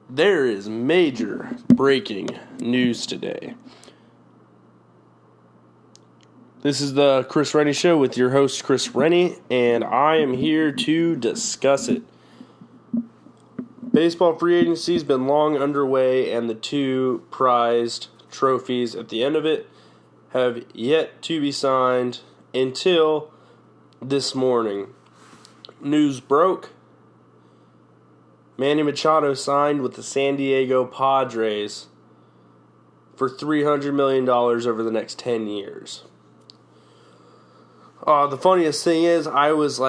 There is major breaking news today. This is the Chris Renne Show with your host, Chris Renne, and I am here to discuss it. Baseball free agency has been long underway, and the two prized trophies at the end of it have yet to be signed until this morning. News broke. Manny Machado signed with the San Diego Padres for $300 million over the next 10 years. The funniest thing is, I was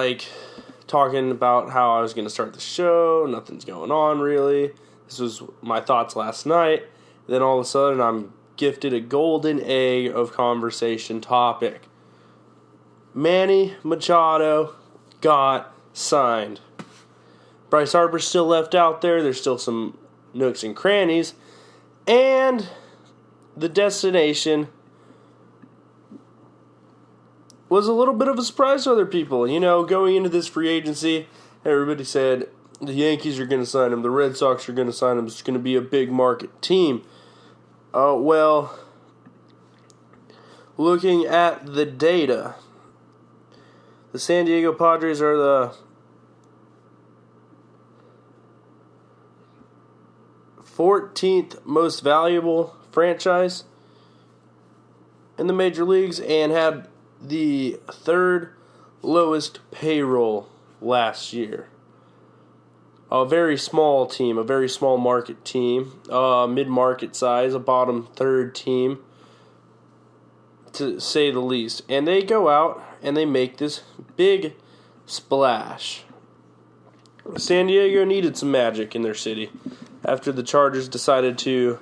talking about how I was going to start the show. Nothing's going on really. This was my thoughts last night. Then all of a sudden, I'm gifted a golden egg of conversation topic. Manny Machado got signed. Bryce Harper's still left out there. There's still some nooks and crannies. And the destination was a little bit of a surprise to other people. You know, going into this free agency, everybody said the Yankees are going to sign him, the Red Sox are going to sign him, it's going to be a big market team. Well, looking at the data, the San Diego Padres are the 14th most valuable franchise in the major leagues and had the third lowest payroll last year. A very small team, a very small market team, mid-market size, a bottom third team, to say the least. And they go out and they make this big splash. San Diego needed some magic in their city after the Chargers decided to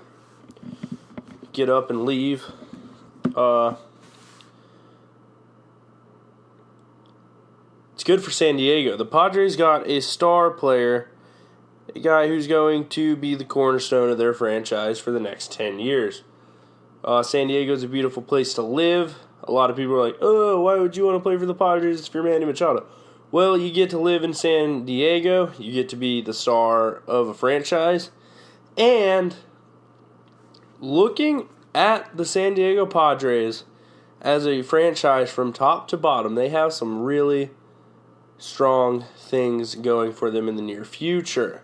get up and leave. It's good for San Diego. The Padres got a star player, a guy who's going to be the cornerstone of their franchise for the next 10 years. San Diego's a beautiful place to live. A lot of people are like, oh, why would you want to play for the Padres if you're Manny Machado? Well, you get to live in San Diego. You get to be the star of a franchise. And looking at the San Diego Padres as a franchise from top to bottom, they have some really strong things going for them in the near future.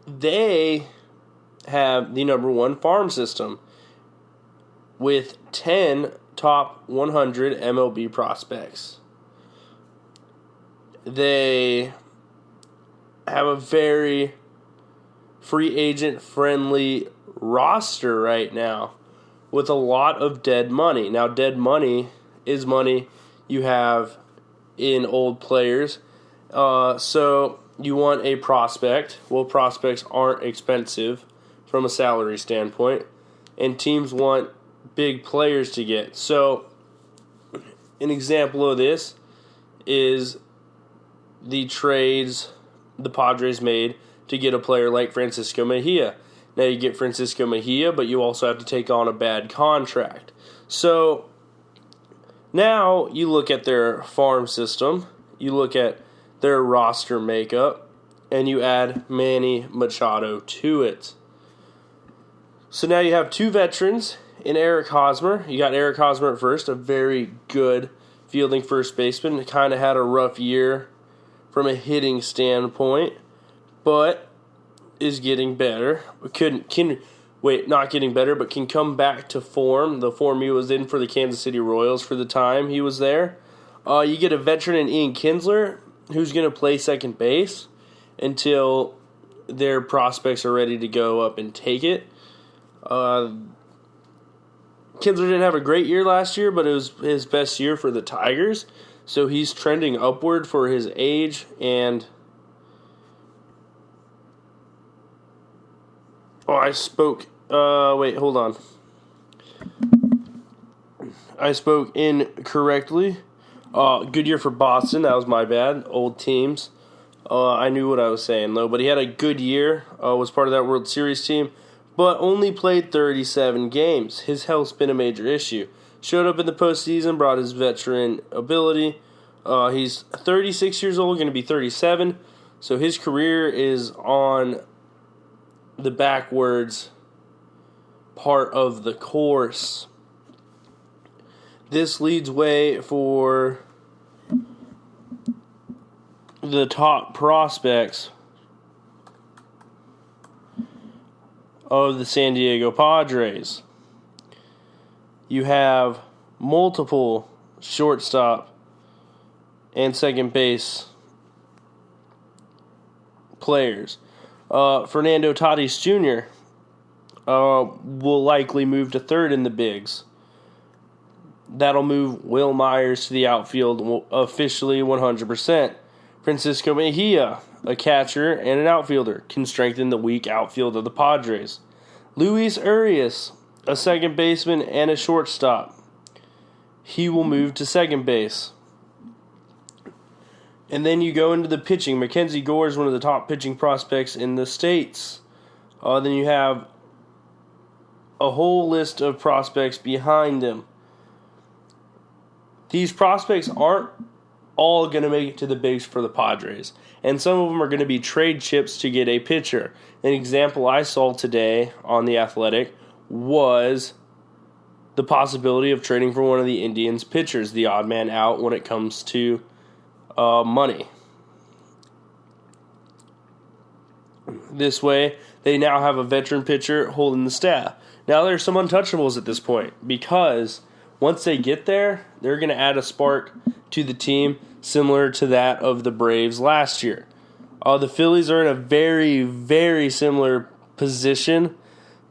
They have the number one farm system with 10 top 100 MLB prospects. They have a very free agent friendly roster right now with a lot of dead money. Now, dead money is money you have in old players. So you want a prospect. Well, prospects aren't expensive from a salary standpoint, and teams want big players to get. So an example of this is the trades the Padres made to get a player like Francisco Mejia. Now you get Francisco Mejia, but you also have to take on a bad contract. So now you look at their farm system, you look at their roster makeup, and you add Manny Machado to it. So now you have two veterans in Eric Hosmer. You got Eric Hosmer at first, a very good fielding first baseman. Kind of had a rough year from a hitting standpoint, but is getting better. Not getting better, but can come back to form. The form he was in for the Kansas City Royals for the time he was there. You get a veteran in Ian Kinsler, who's going to play second base until their prospects are ready to go up and take it. Kinsler didn't have a great year last year, but it was his best year for the Tigers. So he's trending upward for his age. And I spoke incorrectly. Good year for Boston. That was my bad. Old teams. I knew what I was saying, though. But he had a good year. Was part of that World Series team. But only played 37 games. His health's been a major issue. Showed up in the postseason, brought his veteran ability. He's 36 years old, going to be 37. So his career is on the backwards part of the course. This leads way for the top prospects of the San Diego Padres. You have multiple shortstop and second base players. Fernando Tatis Jr. Will likely move to third in the bigs. That'll move Will Myers to the outfield officially 100%. Francisco Mejia, a catcher and an outfielder, can strengthen the weak outfield of the Padres. Luis Urias, a second baseman and a shortstop. He will move to second base. And then you go into the pitching. Mackenzie Gore is one of the top pitching prospects in the States. Then you have a whole list of prospects behind him. These prospects aren't all going to make it to the bigs for the Padres. And some of them are going to be trade chips to get a pitcher. An example I saw today on The Athletic was the possibility of trading for one of the Indians' pitchers, the odd man out when it comes to money. This way, they now have a veteran pitcher holding the staff. Now, there's some untouchables at this point because once they get there, they're going to add a spark to the team similar to that of the Braves last year. The Phillies are in a very, very similar position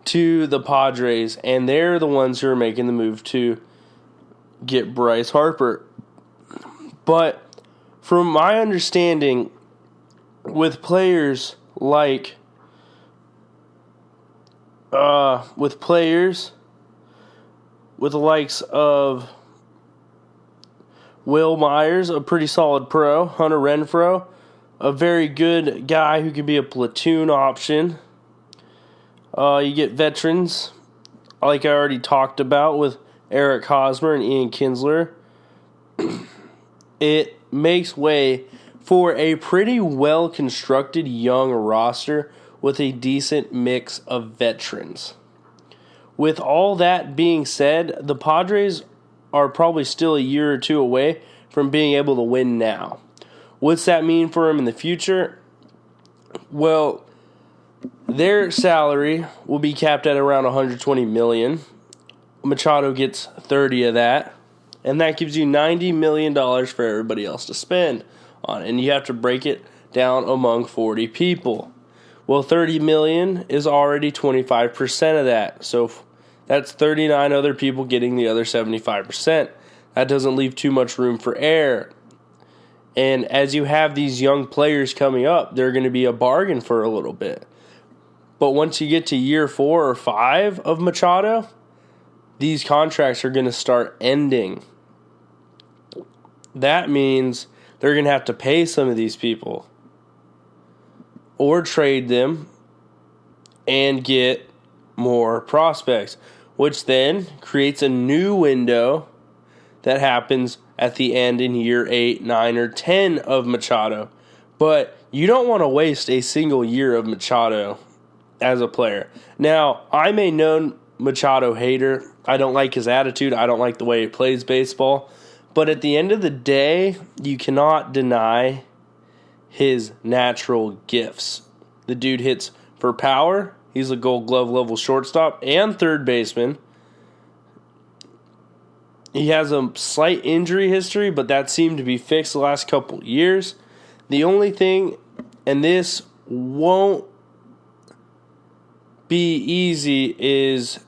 to the Padres, and they're the ones who are making the move to get Bryce Harper. But from my understanding, with players like with the likes of Will Myers, a pretty solid pro, Hunter Renfroe, a very good guy who can be a platoon option. You get veterans, like I already talked about, with Eric Hosmer and Ian Kinsler. It makes way for a pretty well-constructed young roster with a decent mix of veterans. With all that being said, the Padres are probably still a year or two away from being able to win now. What's that mean for them in the future? Well, their salary will be capped at around $120 million. Machado gets 30 of that, and that gives you $90 million for everybody else to spend on. And you have to break it down among 40 people. Well, $30 million is already 25% of that. So that's 39 other people getting the other 75%. That doesn't leave too much room for error. And as you have these young players coming up, they're going to be a bargain for a little bit. But once you get to year 4 or 5 of Machado, these contracts are going to start ending. That means they're going to have to pay some of these people or trade them and get more prospects, which then creates a new window that happens at the end in year 8, 9, or 10 of Machado. But you don't want to waste a single year of Machado as a player. Now, I'm a known Machado hater. I don't like his attitude. I don't like the way he plays baseball. But at the end of the day, you cannot deny his natural gifts. The dude hits for power. He's a Gold Glove level shortstop and third baseman. He has a slight injury history, but that seemed to be fixed the last couple years. The only thing, and this won't be easy, is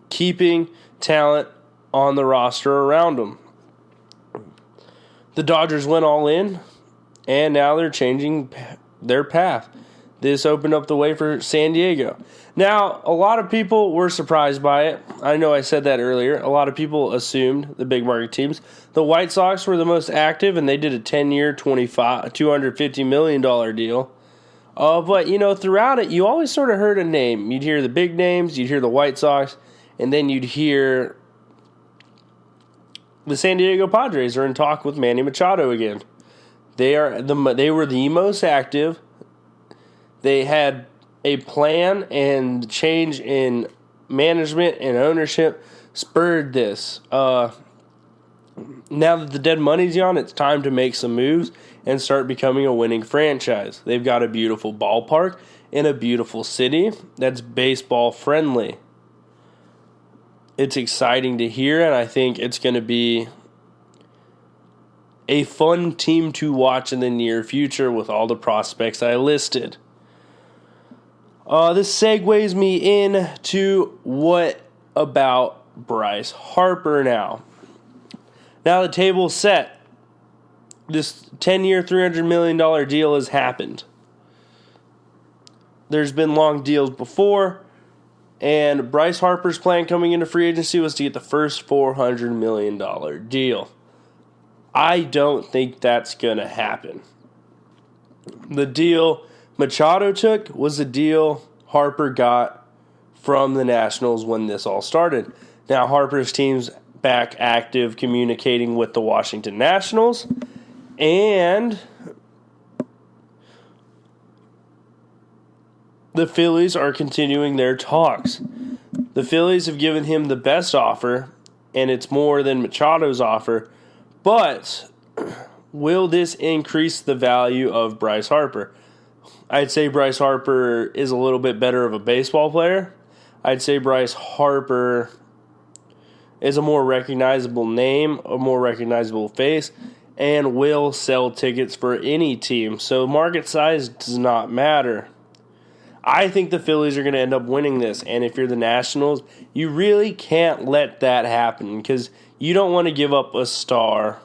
keeping talent on the roster around him. The Dodgers went all in, and now they're changing their path. This opened up the way for San Diego. Now, a lot of people were surprised by it. I know I said that earlier. A lot of people assumed the big market teams. The White Sox were the most active, and they did a 10-year, $250 million deal. But, throughout it, you always sort of heard a name. You'd hear the big names, you'd hear the White Sox, and then you'd hear the San Diego Padres are in talk with Manny Machado again. They were the most active. They had a plan, and change in management and ownership spurred this. Now that the dead money's gone, it's time to make some moves and start becoming a winning franchise. They've got a beautiful ballpark in a beautiful city that's baseball friendly. It's exciting to hear, and I think it's going to be a fun team to watch in the near future with all the prospects I listed. This segues me into what about Bryce Harper now. Now the table's set. This 10-year, $300 million deal has happened. There's been long deals before, and Bryce Harper's plan coming into free agency was to get the first $400 million deal. I don't think that's going to happen. The deal Machado took was a deal Harper got from the Nationals when this all started. Now Harper's team's back active communicating with the Washington Nationals, and the Phillies are continuing their talks. The Phillies have given him the best offer, and it's more than Machado's offer, but will this increase the value of Bryce Harper? I'd say Bryce Harper is a little bit better of a baseball player. I'd say Bryce Harper is a more recognizable name, a more recognizable face, and will sell tickets for any team. So market size does not matter. I think the Phillies are going to end up winning this, and if you're the Nationals, you really can't let that happen because you don't want to give up a star,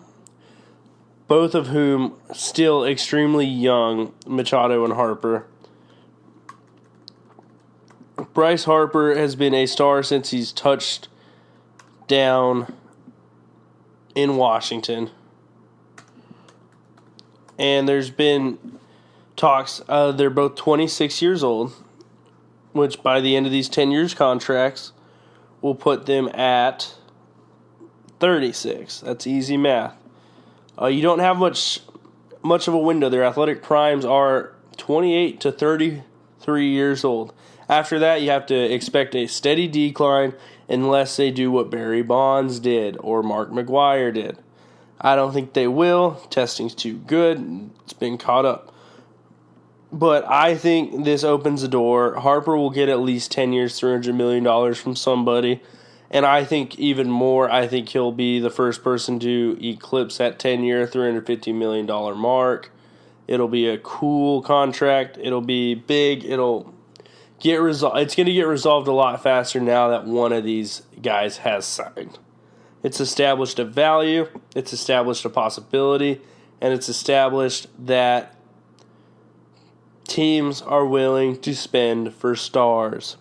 both of whom still extremely young, Machado and Harper. Bryce Harper has been a star since he's touched down in Washington. And there's been talks, they're both 26 years old, which by the end of these 10 years contracts will put them at 36. That's easy math. You don't have much of a window. Their athletic primes are 28 to 33 years old. After that, you have to expect a steady decline unless they do what Barry Bonds did or Mark McGwire did. I don't think they will. Testing's too good. It's been caught up. But I think this opens the door. Harper will get at least 10 years, $300 million from somebody. And I think even more, I think he'll be the first person to eclipse that 10-year, $350 million mark. It'll be a cool contract. It'll be big. It'll get resolved. It's going to get resolved a lot faster now that one of these guys has signed. It's established a value. It's established a possibility. And it's established that teams are willing to spend for stars.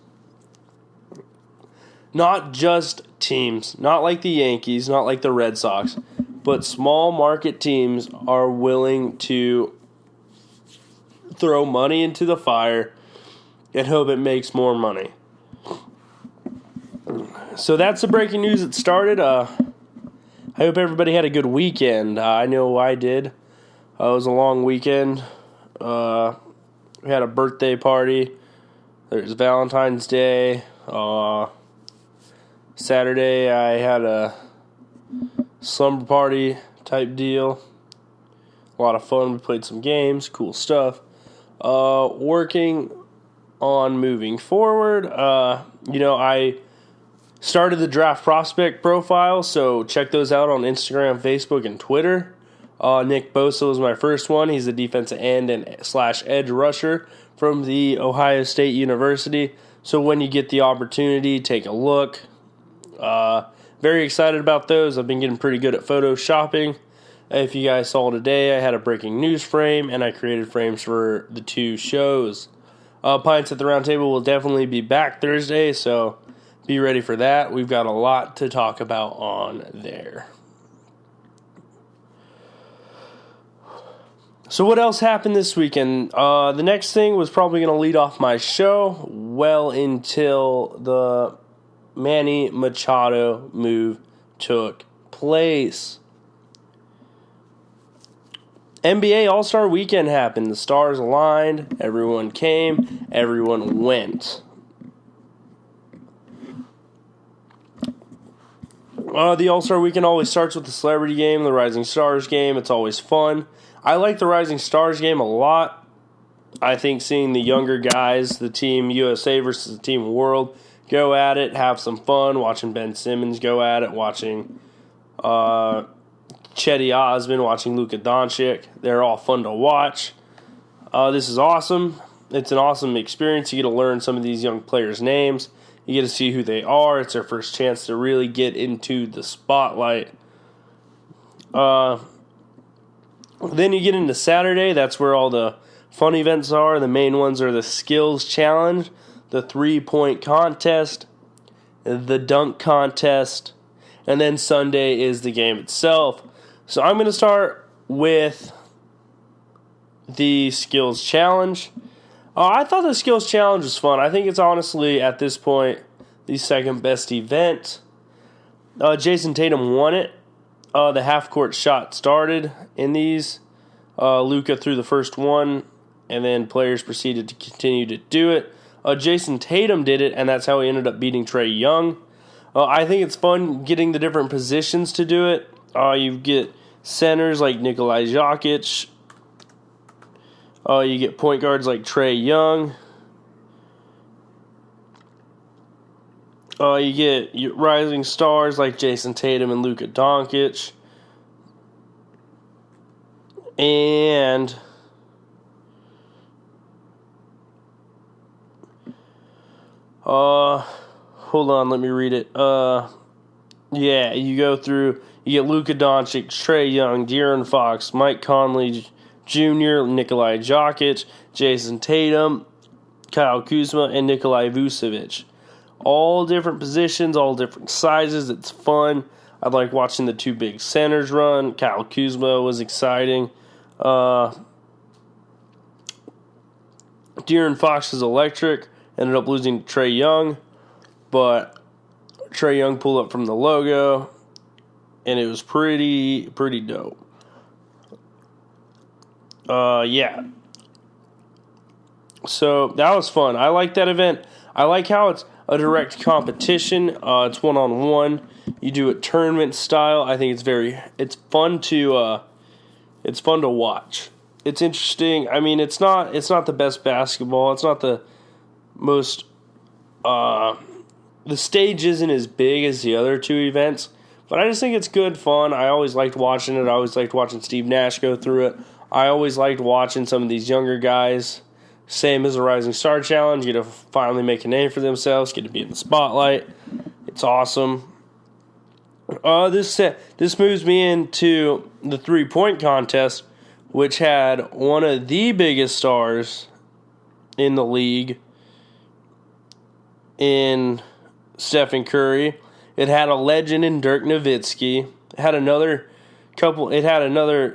Not just teams, not like the Yankees, not like the Red Sox, but small market teams are willing to throw money into the fire and hope it makes more money. So that's the breaking news that started. I hope everybody had a good weekend. I know I did. It was a long weekend. We had a birthday party. There's Valentine's Day. Saturday, I had a slumber party type deal. A lot of fun. We played some games. Cool stuff. Working on moving forward. I started the draft prospect profile, so check those out on Instagram, Facebook, and Twitter. Nick Bosa was my first one. He's a defensive end and / edge rusher from the Ohio State University. So when you get the opportunity, take a look. Very excited about those. I've been getting pretty good at photoshopping. If you guys saw today, I had a breaking news frame, and I created frames for the two shows. Pints at the Round Table will definitely be back Thursday, so be ready for that. We've got a lot to talk about on there. So what else happened this weekend? The next thing was probably going to lead off my show well until the Manny Machado move took place. NBA All-Star Weekend happened. The stars aligned. Everyone came. Everyone went. The All-Star Weekend always starts with the Celebrity Game, the Rising Stars Game. It's always fun. I like the Rising Stars Game a lot. I think seeing the younger guys, the Team USA versus the Team World, go at it, have some fun, watching Ben Simmons go at it, watching Chetty Osman, watching Luka Doncic. They're all fun to watch. This is awesome. It's an awesome experience. You get to learn some of these young players' names. You get to see who they are. It's their first chance to really get into the spotlight. Then you get into Saturday. That's where all the fun events are. The main ones are the Skills Challenge, the 3-point contest, the dunk contest, and then Sunday is the game itself. So I'm going to start with the Skills Challenge. I thought the Skills Challenge was fun. I think it's honestly, at this point, the second best event. Jason Tatum won it. The half-court shot started in these. Luka threw the first one, and then players proceeded to continue to do it. Jason Tatum did it, and that's how he ended up beating Trae Young. I think it's fun getting the different positions to do it. You get centers like Nikolai Jokic. You get point guards like Trae Young. You get rising stars like Jason Tatum and Luka Doncic. And hold on, let me read it. You go through, you get Luka Doncic, Trae Young, De'Aaron Fox, Mike Conley Jr., Nikolai Jokic, Jason Tatum, Kyle Kuzma, and Nikolai Vucevic. All different positions, all different sizes. It's fun. I like watching the two big centers run. Kyle Kuzma was exciting. De'Aaron Fox is electric. Ended up losing to Trae Young, but Trae Young pulled up from the logo, and it was pretty dope. So that was fun. I like that event. I like how it's a direct competition. It's one-on-one. You do it tournament style. I think it's fun to watch. It's interesting. I mean, it's not the best basketball. It's not the most. The stage isn't as big as the other two events, but I just think it's good fun. I always liked watching it. I always liked watching Steve Nash go through it. I always liked watching some of these younger guys. Same as the Rising Star Challenge. Get to finally make a name for themselves. Get to be in the spotlight. It's awesome. This moves me into the 3-point contest, which had one of the biggest stars in the league in Stephen Curry. It had a legend in Dirk Nowitzki. It had another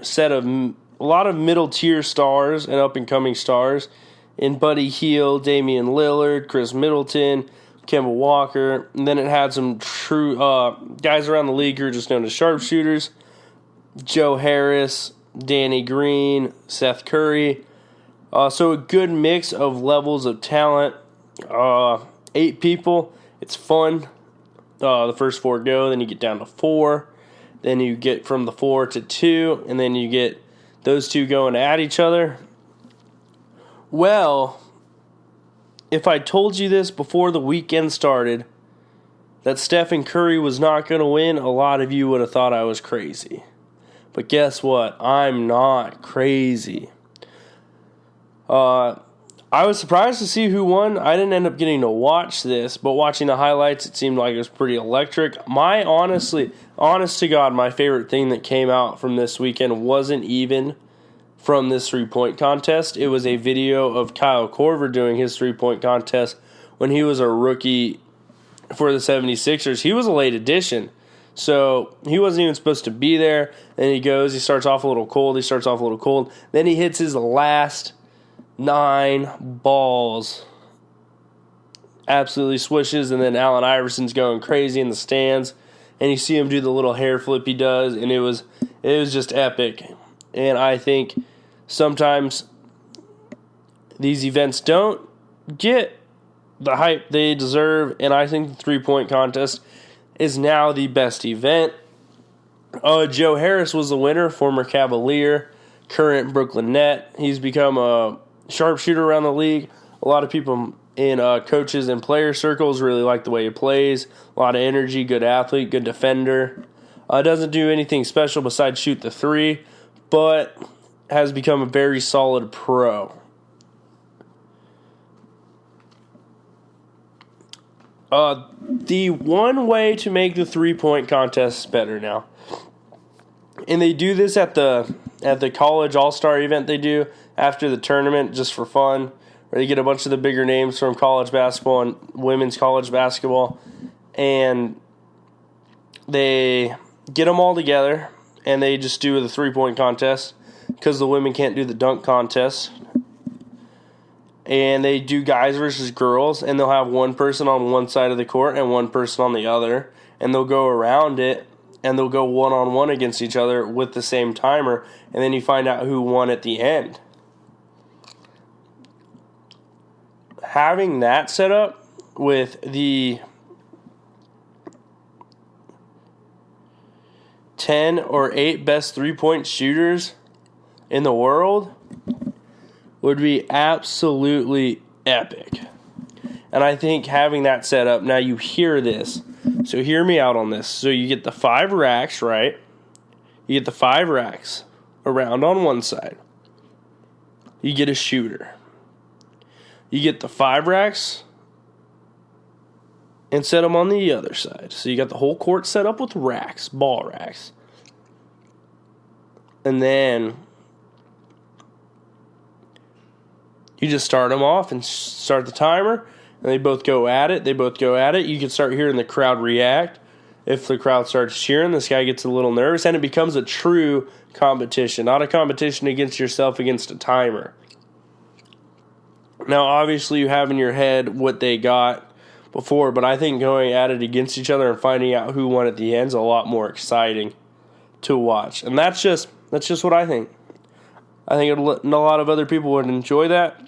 set of a lot of middle-tier stars and up-and-coming stars in Buddy Hield, Damian Lillard, Chris Middleton, Kemba Walker. And then it had some true guys around the league who are just known as sharpshooters. Joe Harris, Danny Green, Seth Curry. So a good mix of levels of talent. 8 people. It's fun. The first 4 go, then you get down to 4. Then you get from the 4 to 2, and then you get those 2 going at each other. Well, if I told you this before the weekend started, that Stephen Curry was not going to win, a lot of you would have thought I was crazy. But guess what? I'm not crazy. I was surprised to see who won. I didn't end up getting to watch this, but watching the highlights, it seemed like it was pretty electric. Honest to God, my favorite thing that came out from this weekend wasn't even from this 3-point contest. It was a video of Kyle Korver doing his 3-point contest when he was a rookie for the 76ers. He was a late addition, so he wasn't even supposed to be there. Then he starts off a little cold. Then he hits his last 9 balls. Absolutely swishes, and then Allen Iverson's going crazy in the stands, and you see him do the little hair flip he does, and it was just epic. And I think sometimes these events don't get the hype they deserve, and I think the three-point contest is now the best event. Joe Harris was the winner, former Cavalier, current Brooklyn Net. He's become a sharpshooter around the league. A lot of people in coaches and player circles really like the way he plays. A lot of energy, good athlete, good defender. Doesn't do anything special besides shoot the three, but has become a very solid pro. The one way to make the three-point contest better now, and they do this at the college all-star event they do after the tournament just for fun, where they get a bunch of the bigger names from college basketball and women's college basketball, and they get them all together, and they just do the three-point contest because the women can't do the dunk contest. And they do guys versus girls, and they'll have one person on one side of the court and one person on the other, and they'll go around it, and they'll go one-on-one against each other with the same timer, and then you find out who won at the end. Having that set up with the 10 or 8 best three-point shooters in the world would be absolutely epic. And I think having that set up, now you hear this, so hear me out on this. So you get the 5 racks, right? You get the 5 racks around on one side. You get a shooter. You get the 5 racks and set them on the other side. So you got the whole court set up with racks, ball racks. And then you just start them off and start the timer, and they both go at it. You can start hearing the crowd react. If the crowd starts cheering, this guy gets a little nervous, and it becomes a true competition, not a competition against yourself against a timer. Now, obviously, you have in your head what they got before, but I think going at it against each other and finding out who won at the end is a lot more exciting to watch. And that's just what I think. I think a lot of other people would enjoy that.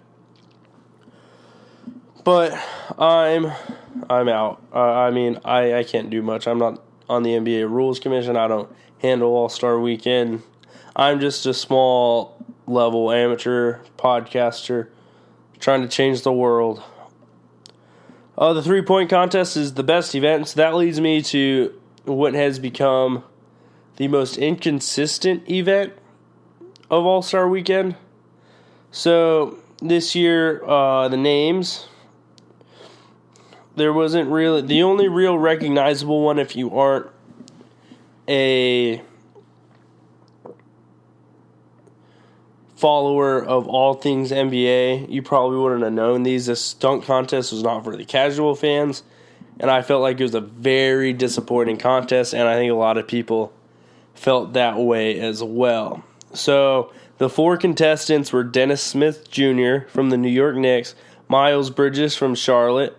But I'm out. I can't do much. I'm not on the NBA Rules Commission. I don't handle All-Star Weekend. I'm just a small-level amateur podcaster trying to change the world. The three-point contest is the best event. So that leads me to what has become the most inconsistent event of All-Star Weekend. So this year, the names, there wasn't really, the only real recognizable one, if you aren't a follower of all things NBA, you probably wouldn't have known these. This dunk contest was not for the casual fans, and I felt like it was a very disappointing contest, and I think a lot of people felt that way as well. So the 4 contestants were Dennis Smith Jr. from the New York Knicks, Miles Bridges from Charlotte,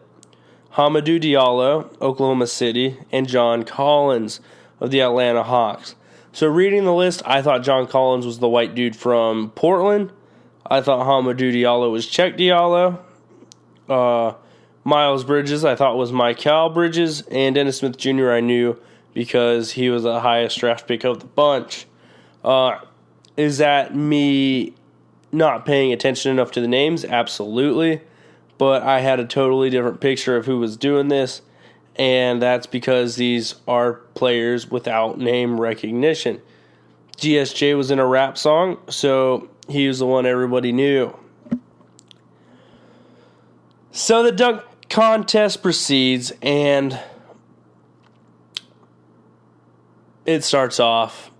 Hamidou Diallo, Oklahoma City, and John Collins of the Atlanta Hawks. So reading the list, I thought John Collins was the white dude from Portland. I thought Hamidou Diallo was Czech Diallo. Miles Bridges I thought was Mikal Bridges. And Dennis Smith Jr. I knew because he was the highest draft pick of the bunch. Is that me not paying attention enough to the names? Absolutely. But I had a totally different picture of who was doing this, and that's because these are players without name recognition. GSJ was in a rap song, so he was the one everybody knew. So the dunk contest proceeds, and it starts off,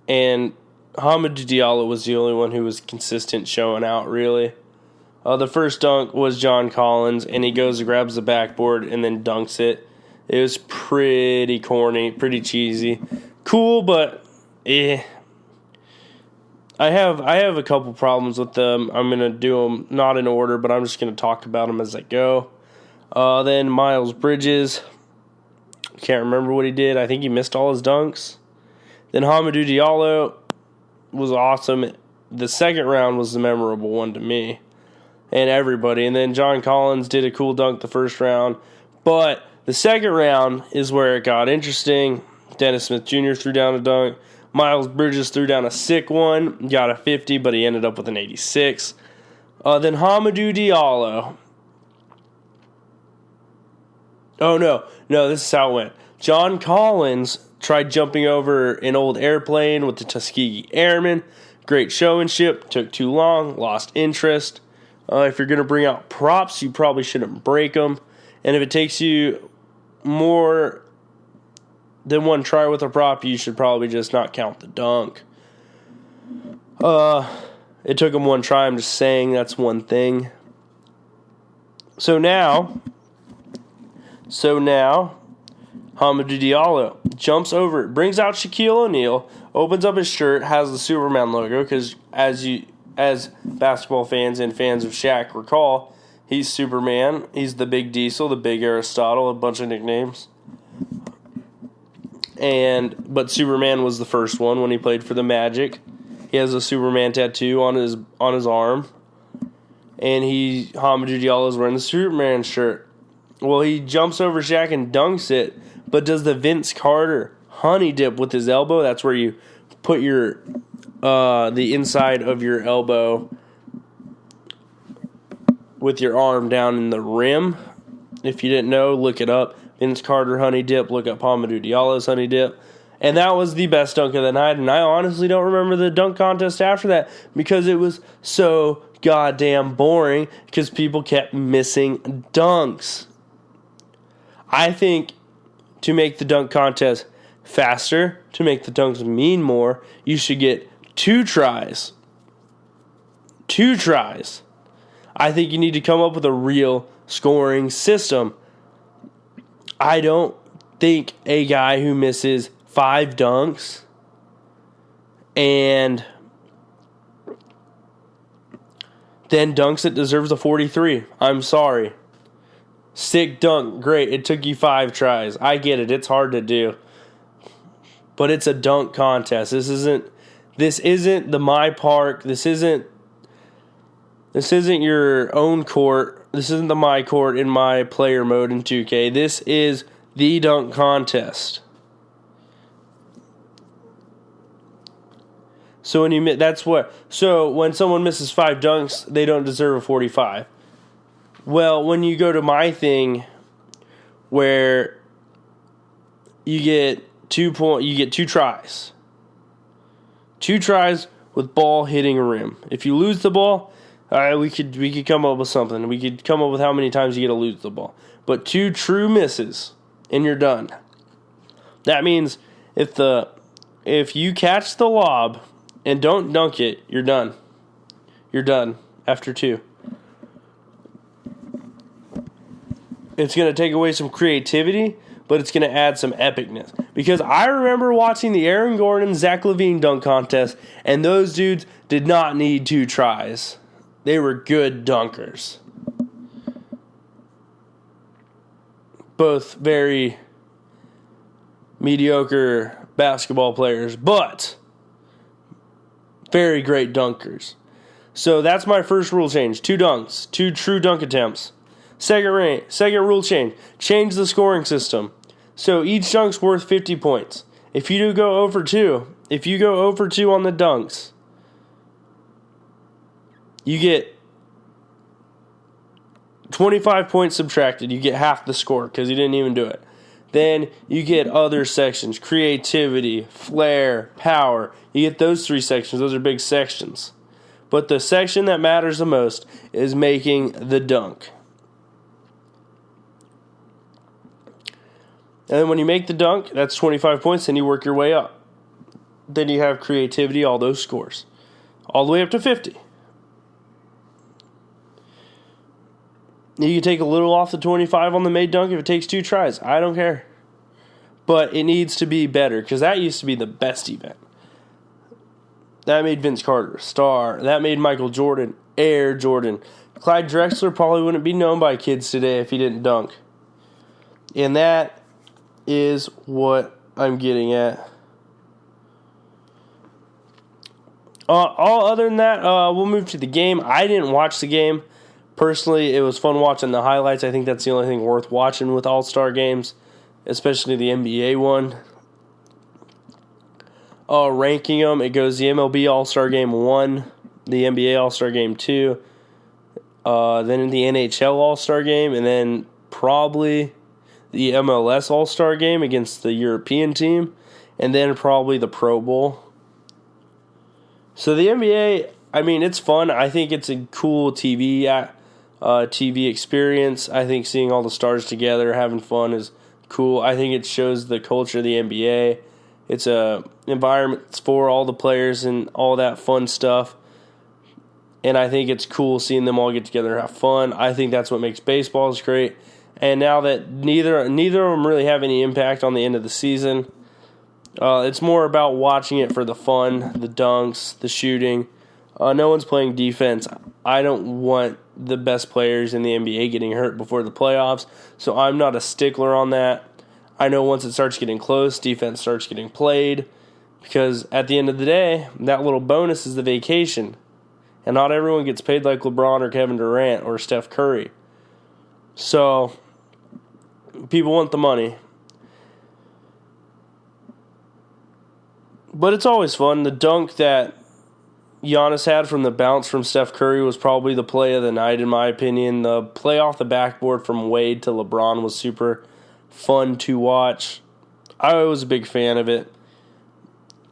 and Hamidou Diallo was the only one who was consistent showing out, really. The first dunk was John Collins, and he goes and grabs the backboard and then dunks it. It was pretty corny, pretty cheesy. Cool, but I have a couple problems with them. I'm going to do them not in order, but I'm just going to talk about them as I go. Then Miles Bridges. Can't remember what he did. I think he missed all his dunks. Then Hamidou Diallo. was awesome. The second round was the memorable one to me and everybody. And then John Collins did a cool dunk the first round. But the second round is where it got interesting. Dennis Smith Jr. threw down a dunk. Miles Bridges threw down a sick one. Got a 50, but he ended up with an 86. Then Hamidou Diallo. Oh, no, this is how it went. John Collins tried jumping over an old airplane with the Tuskegee Airmen. Great showmanship. Took too long. Lost interest. If you're going to bring out props, you probably shouldn't break them. And if it takes you more than one try with a prop, you should probably just not count the dunk. It took him one try. I'm just saying that's one thing. So now, Hamidou Diallo jumps over it, brings out Shaquille O'Neal, opens up his shirt, has the Superman logo, because as basketball fans and fans of Shaq recall, he's Superman, he's the Big Diesel, the Big Aristotle, a bunch of nicknames. But Superman was the first one when he played for the Magic. He has a Superman tattoo on his arm. And Hamidou Diallo is wearing the Superman shirt. Well, he jumps over Shaq and dunks it, but does the Vince Carter honey dip with his elbow. That's where you put your the inside of your elbow with your arm down in the rim. If you didn't know, look it up. Vince Carter honey dip. Look up Hamidou Diallo's honey dip. And that was the best dunk of the night. And I honestly don't remember the dunk contest after that because it was so goddamn boring because people kept missing dunks. I think to make the dunk contest faster, to make the dunks mean more, you should get 2 tries. 2 tries. I think you need to come up with a real scoring system. I don't think a guy who misses 5 dunks and then dunks it deserves a 43. I'm sorry. Sick dunk, great. It took you 5 tries. I get it. It's hard to do. But it's a dunk contest. This isn't the My Park. This isn't your own court. This isn't the My Court in my player mode in 2K. This is the dunk contest. So when someone misses 5 dunks, they don't deserve a 45. Well, when you go to my thing where you get 2 tries. 2 tries with ball hitting a rim. If you lose the ball, we could come up with something. We could come up with how many times you get to lose the ball. But 2 true misses and you're done. That means if you catch the lob and don't dunk it, you're done. You're done after 2. It's going to take away some creativity, but it's going to add some epicness. Because I remember watching the Aaron Gordon, Zach LaVine dunk contest, and those dudes did not need 2 tries. They were good dunkers. Both very mediocre basketball players, but very great dunkers. So that's my first rule change. 2 dunks, 2 true dunk attempts. Second rule change. Change the scoring system. So each dunk's worth 50 points. If you go over 2 on the dunks, you get 25 points subtracted. You get half the score because you didn't even do it. Then you get other sections. Creativity, flair, power. You get those 3 sections. Those are big sections. But the section that matters the most is making the dunk. And then when you make the dunk, that's 25 points, then you work your way up. Then you have creativity, all those scores. All the way up to 50. You can take a little off the 25 on the made dunk if it takes 2 tries. I don't care. But it needs to be better, because that used to be the best event. That made Vince Carter a star. That made Michael Jordan Air Jordan. Clyde Drexler probably wouldn't be known by kids today if he didn't dunk. And that is what I'm getting at. All other than that, we'll move to the game. I didn't watch the game. Personally, it was fun watching the highlights. I think that's the only thing worth watching with All-Star games, especially the NBA one. Ranking them, it goes the MLB All-Star Game 1, the NBA All-Star Game 2, then in the NHL All-Star Game, and then probably the MLS All-Star Game against the European team, and then probably the Pro Bowl. So the NBA, I mean, it's fun. I think it's a cool TV experience. I think seeing all the stars together, having fun is cool. I think it shows the culture of the NBA. It's a environment for all the players and all that fun stuff. And I think it's cool seeing them all get together and have fun. I think that's what makes baseball is great. And now that neither of them really have any impact on the end of the season, it's more about watching it for the fun, the dunks, the shooting. No one's playing defense. I don't want the best players in the NBA getting hurt before the playoffs, so I'm not a stickler on that. I know once it starts getting close, defense starts getting played, because at the end of the day, that little bonus is the vacation. And not everyone gets paid like LeBron or Kevin Durant or Steph Curry. So, people want the money. But it's always fun. The dunk that Giannis had from the bounce from Steph Curry was probably the play of the night, in my opinion. The play off the backboard from Wade to LeBron was super fun to watch. I was a big fan of it.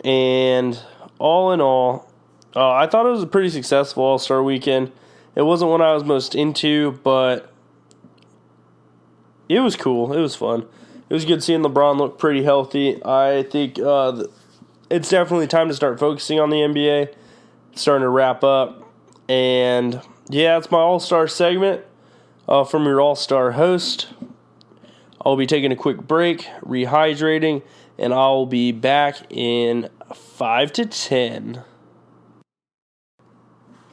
And all in all, I thought it was a pretty successful All-Star weekend. It wasn't what I was most into, but it was cool. It was fun. It was good seeing LeBron look pretty healthy. I think it's definitely time to start focusing on the NBA. It's starting to wrap up. And, yeah, it's my All-Star segment from your All-Star host. I'll be taking a quick break, rehydrating, and I'll be back in 5 to 10.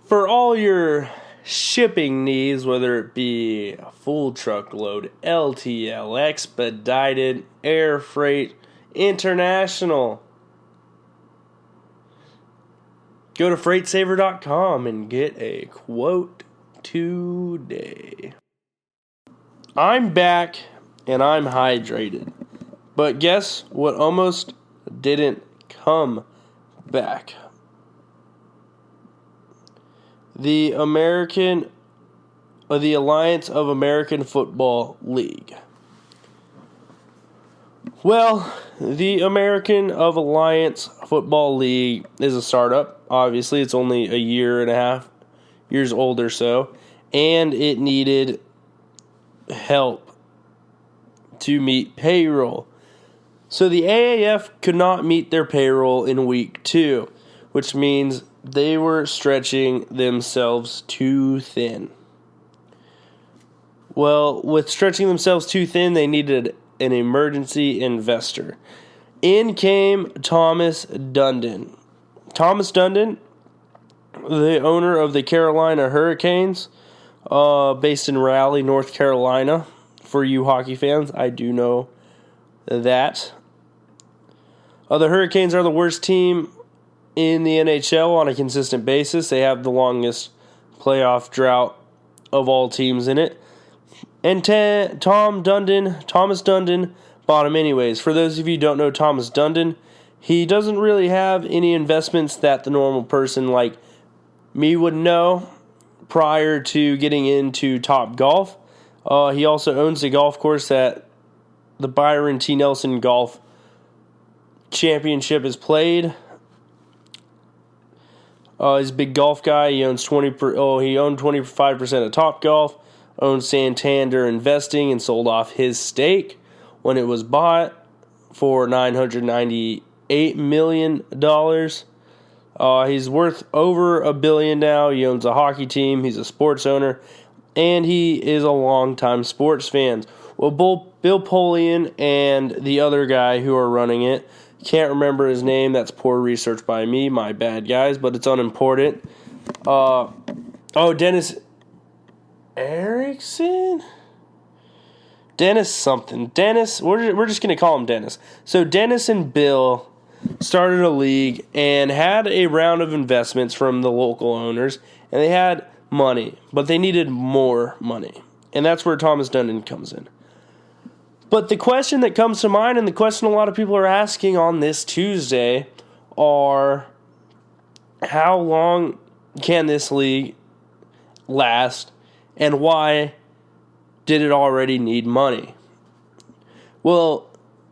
For all your shipping needs, whether it be a full truckload, LTL, expedited, air freight, international, go to freightsaver.com and get a quote today. I'm back and I'm hydrated. But guess what almost didn't come back? The Alliance of American Football League. Well, the American of Alliance Football League is a startup. Obviously, it's only a year and a half years old or so, and it needed help to meet payroll. So the AAF could not meet their payroll in week 2, which means they were stretching themselves too thin. Well, with stretching themselves too thin, they needed an emergency investor. In came Thomas Dundon. Thomas Dundon, the owner of the Carolina Hurricanes, based in Raleigh, North Carolina. For you hockey fans, I do know that. The Hurricanes are the worst team in the NHL on a consistent basis. They have the longest playoff drought of all teams in it. And Thomas Dundon bought him anyways. For those of you who don't know Thomas Dundon, he doesn't really have any investments that the normal person like me would know prior to getting into Top Golf. He also owns the golf course that the Byron T. Nelson Golf Championship is played. He's a big golf guy. He owns he owned 25% of Top Golf, owned Santander Investing, and sold off his stake when it was bought for $998 million. He's worth over $1 billion now. He owns a hockey team. He's a sports owner, and he is a longtime sports fan. Well, Bill Polian and the other guy who are running it, can't remember his name. That's poor research by me. My bad, guys, but it's unimportant. Dennis Erickson? Dennis something. Dennis, we're just going to call him Dennis. So Dennis and Bill started a league and had a round of investments from the local owners, and they had money, but they needed more money. And that's where Thomas Dundon comes in. But the question that comes to mind, and the question a lot of people are asking on this Tuesday, are how long can this league last, and why did it already need money? Well,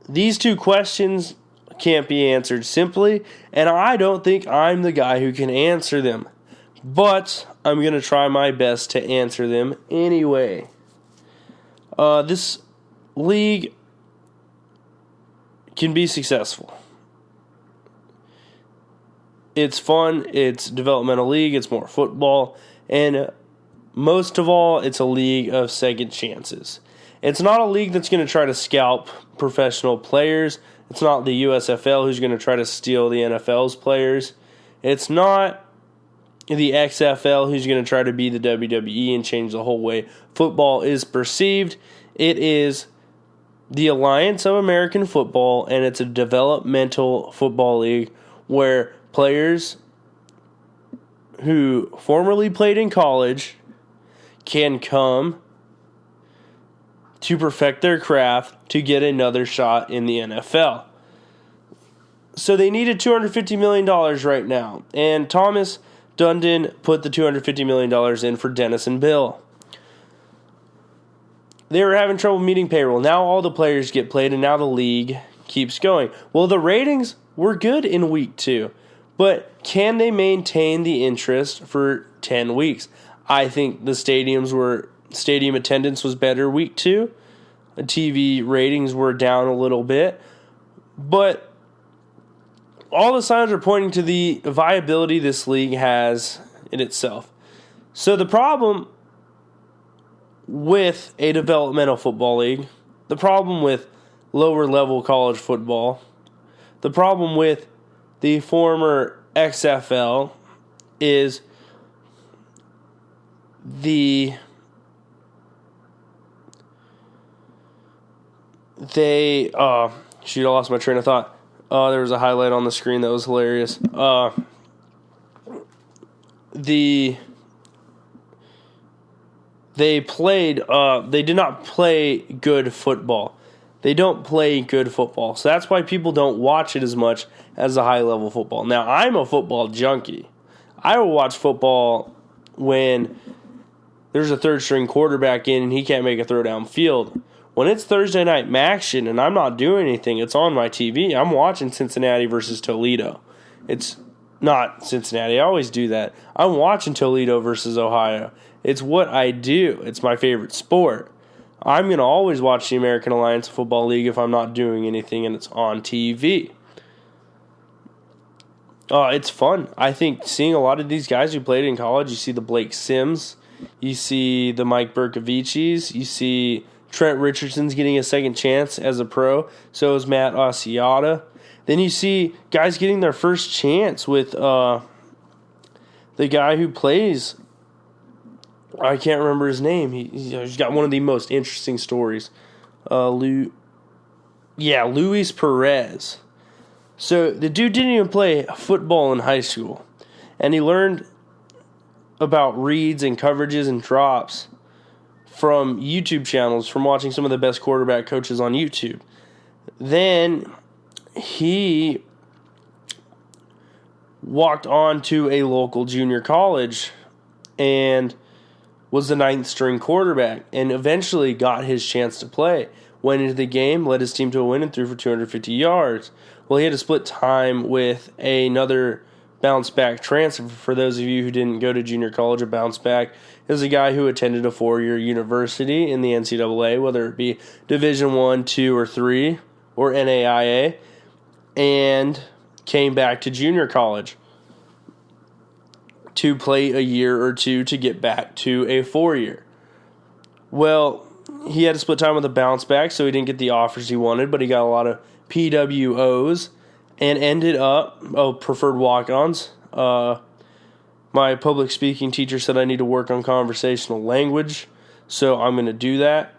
these two questions can't be answered simply, and I don't think I'm the guy who can answer them. But I'm going to try my best to answer them anyway. This league can be successful. It's fun, it's a developmental league, it's more football, and most of all, it's a league of second chances. It's not a league that's going to try to scalp professional players. It's not the USFL who's going to try to steal the NFL's players. It's not the XFL who's going to try to be the WWE and change the whole way football is perceived. It is the Alliance of American Football, and it's a developmental football league where players who formerly played in college can come to perfect their craft to get another shot in the NFL. So they needed $250 million right now, and Thomas Dundon put the $250 million in for Dennis and Bill. They were having trouble meeting payroll. Now all the players get played, and now the league keeps going. Well, the ratings were good in week 2, but can they maintain the interest for 10 weeks? I think the stadium attendance was better week 2. The TV ratings were down a little bit, but all the signs are pointing to the viability this league has in itself. So the problem with a developmental football league, the problem with lower level college football, the problem with the former XFL is I lost my train of thought. There was a highlight on the screen that was hilarious. They did not play good football. They don't play good football. So that's why people don't watch it as much as the high-level football. Now, I'm a football junkie. I will watch football when there's a third-string quarterback in and he can't make a throw downfield. When it's Thursday night action and I'm not doing anything, it's on my TV, I'm watching Cincinnati versus Toledo. It's not Cincinnati. I always do that. I'm watching Toledo versus Ohio. It's what I do. It's my favorite sport. I'm going to always watch the American Alliance Football League if I'm not doing anything and it's on TV. It's fun. I think seeing a lot of these guys who played in college, you see the Blake Sims, you see the Mike Berkovicis, you see Trent Richardson's getting a second chance as a pro, so is Matt Asiata. Then you see guys getting their first chance with the guy who plays, I can't remember his name. He's got one of the most interesting stories. Luis Perez. So the dude didn't even play football in high school, and he learned about reads and coverages and drops from YouTube channels, from watching some of the best quarterback coaches on YouTube. Then he walked on to a local junior college and was the 9th string quarterback and eventually got his chance to play. Went into the game, led his team to a win, and threw for 250 yards. Well, he had to split time with another bounce-back transfer. For those of you who didn't go to junior college, a bounce-back is a guy who attended a 4-year university in the NCAA, whether it be Division I, II, or III, or NAIA, and came back to junior college to play a year or two to get back to a 4-year. Well, he had to split time with a bounce back, so he didn't get the offers he wanted, but he got a lot of PWOs and ended up preferred walk-ons. My public speaking teacher said I need to work on conversational language, so I'm going to do that.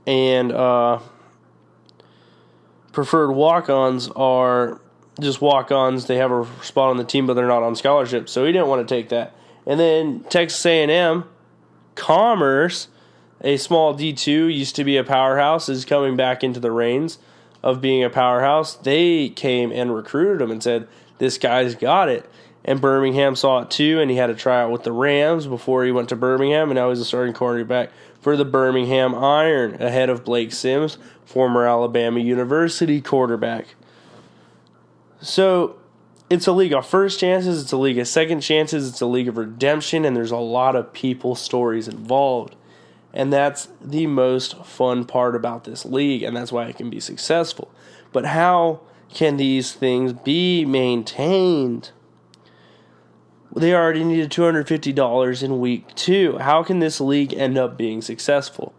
And preferred walk-ons are just walk-ons. They have a spot on the team, but they're not on scholarship, so he didn't want to take that. And then Texas A&M Commerce, a small D2, used to be a powerhouse, is coming back into the reins of being a powerhouse. They came and recruited him and said, this guy's got it. And Birmingham saw it too, and he had to try out with the Rams before he went to Birmingham, and now he's a starting quarterback for the Birmingham Iron, ahead of Blake Sims, former Alabama University quarterback. So it's a league of first chances, it's a league of second chances, it's a league of redemption, and there's a lot of people stories involved. And that's the most fun part about this league, and that's why it can be successful. But how can these things be maintained? They already needed $250 in week 2. How can this league end up being successful?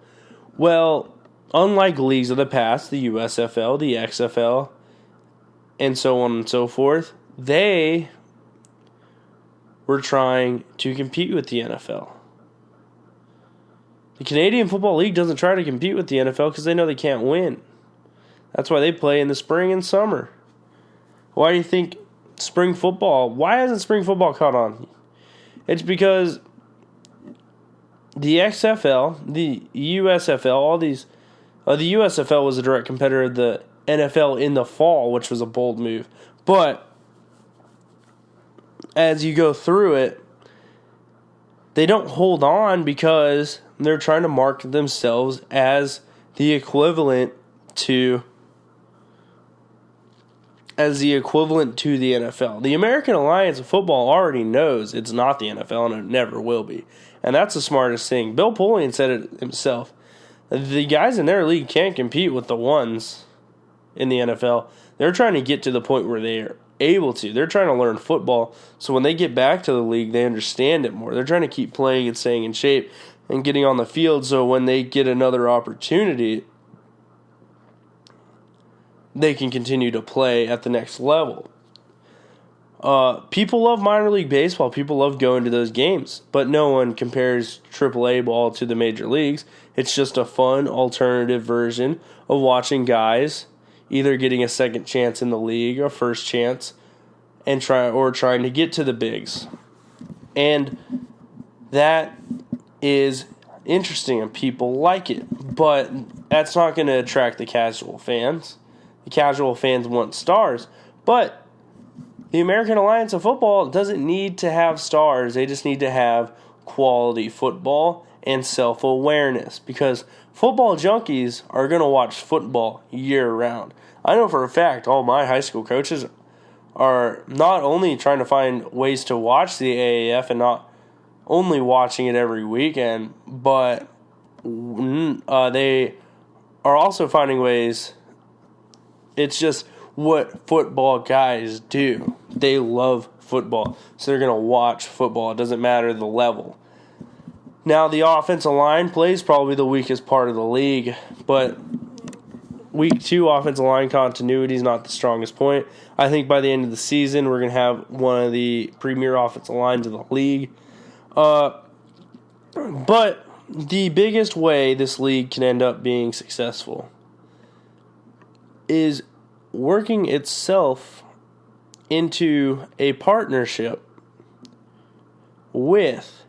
Well, unlike leagues of the past, the USFL, the XFL, and so on and so forth, they were trying to compete with the NFL. The Canadian Football League doesn't try to compete with the NFL because they know they can't win. That's why they play in the spring and summer. Why do you think spring football, why hasn't spring football caught on? It's because the XFL, the USFL, all these, the USFL was a direct competitor of the NFL in the fall, which was a bold move. But as you go through it, they don't hold on because they're trying to market themselves as the equivalent to the NFL. The American Alliance of Football already knows it's not the NFL and it never will be. And that's the smartest thing. Bill Polian said it himself. The guys in their league can't compete with the ones in the NFL. They're trying to get to the point where they are able to. They're trying to learn football, so when they get back to the league, they understand it more. They're trying to keep playing and staying in shape and getting on the field, so when they get another opportunity, they can continue to play at the next level. People love minor league baseball. People love going to those games, but no one compares AAA ball to the major leagues. It's just a fun alternative version of watching guys either getting a second chance in the league or first chance and trying to get to the bigs. And that is interesting and people like it, but that's not going to attract the casual fans. The casual fans want stars, but the American Alliance of Football doesn't need to have stars. They just need to have quality football and self-awareness, because football junkies are going to watch football year-round. I know for a fact all my high school coaches are not only trying to find ways to watch the AAF and not only watching it every weekend, but they are also finding ways. It's just what football guys do. They love football, so they're going to watch football. It doesn't matter the level. Now, the offensive line plays probably the weakest part of the league, but week 2 offensive line continuity is not the strongest point. I think by the end of the season, we're going to have one of the premier offensive lines in the league. But the biggest way this league can end up being successful is working itself into a partnership with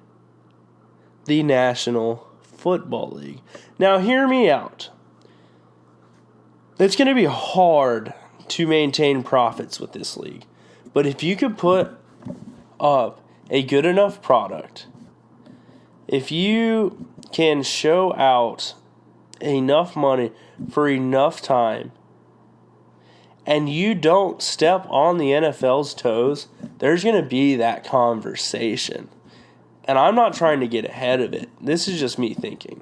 the National Football League. Now, hear me out. It's going to be hard to maintain profits with this league. But if you could put up a good enough product, if you can show out enough money for enough time, and you don't step on the NFL's toes, there's going to be that conversation. And I'm not trying to get ahead of it. This is just me thinking.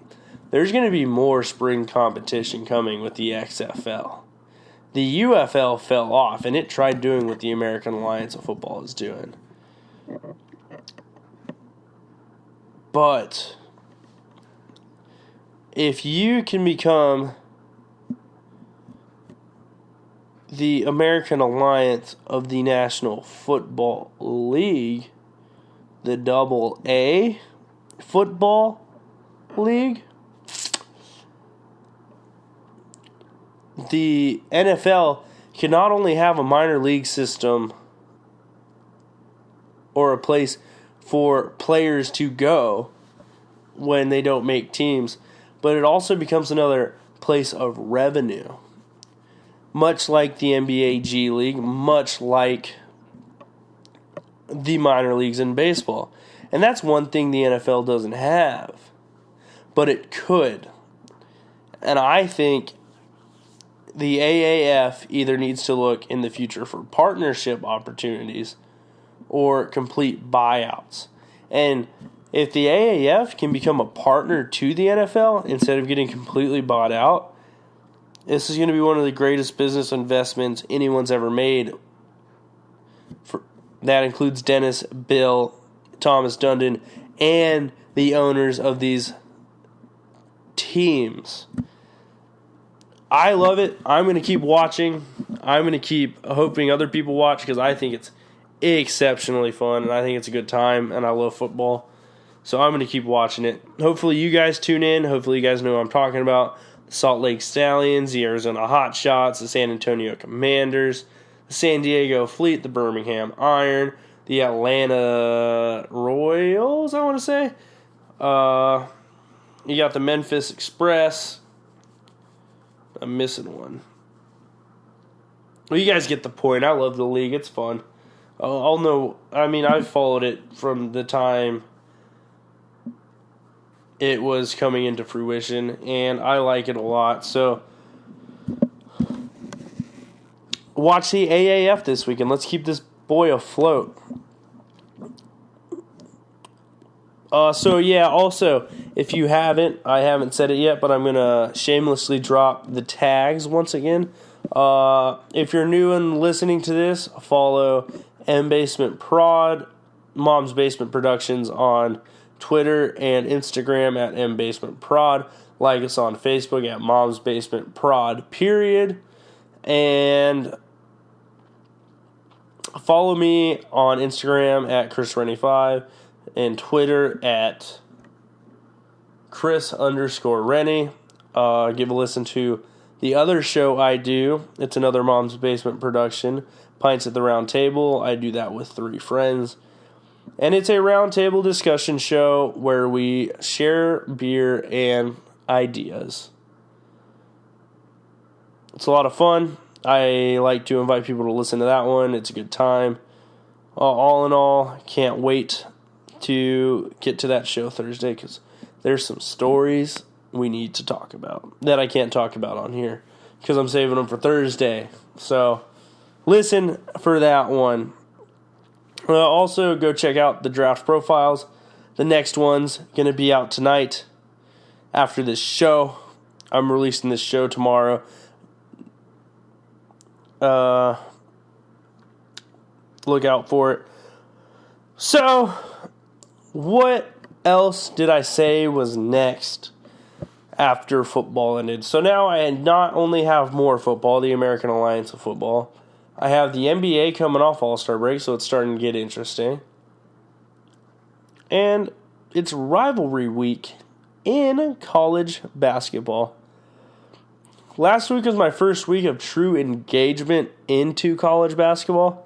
There's going to be more spring competition coming with the XFL. The UFL fell off, and it tried doing what the American Alliance of Football is doing. But if you can become the American Alliance of the National Football League, the AA Football League, the NFL can not only have a minor league system or a place for players to go when they don't make teams, but it also becomes another place of revenue. Much like the NBA G League, much like the minor leagues in baseball. And that's one thing the NFL doesn't have, but it could. And I think the AAF either needs to look in the future for partnership opportunities or complete buyouts. And if the AAF can become a partner to the NFL instead of getting completely bought out, this is going to be one of the greatest business investments anyone's ever made. That includes Dennis, Bill, Thomas Dundon, and the owners of these teams. I love it. I'm going to keep watching. I'm going to keep hoping other people watch because I think it's exceptionally fun and I think it's a good time and I love football. So I'm going to keep watching it. Hopefully you guys tune in. Hopefully you guys know what I'm talking about. The Salt Lake Stallions, the Arizona Hotshots, the San Antonio Commanders, the San Diego Fleet, the Birmingham Iron, the Atlanta Royals, I want to say. You got the Memphis Express. I'm missing one. Well, you guys get the point. I love the league. It's fun. I'll know. I mean, I've followed it from the time it was coming into fruition, and I like it a lot. So, watch the AAF this weekend. Let's keep this boy afloat. Also, if you haven't, I haven't said it yet, but I'm going to shamelessly drop the tags once again. If you're new and listening to this, follow M-Basement Prod, Mom's Basement Productions on Twitter and Instagram at M-Basement Prod. Like us on Facebook at Mom's Basement Prod, period. And follow me on Instagram at Renne5 and Twitter at Chris_Renne. Give a listen to the other show I do. It's another Mom's Basement production, Pints at the Round Table. I do that with 3 friends. And it's a round table discussion show where we share beer and ideas. It's a lot of fun. I like to invite people to listen to that one. It's a good time. All in all, can't wait to get to that show Thursday because there's some stories we need to talk about that I can't talk about on here because I'm saving them for Thursday. So listen for that one. Also, go check out the draft profiles. The next one's going to be out tonight after this show. I'm releasing this show tomorrow. Look out for it. So, what else did I say was next after football ended? So now I not only have more football, the American Alliance of Football, I have the NBA coming off All-Star break, so it's starting to get interesting. And it's rivalry week in college basketball. Last week was my first week of true engagement into college basketball.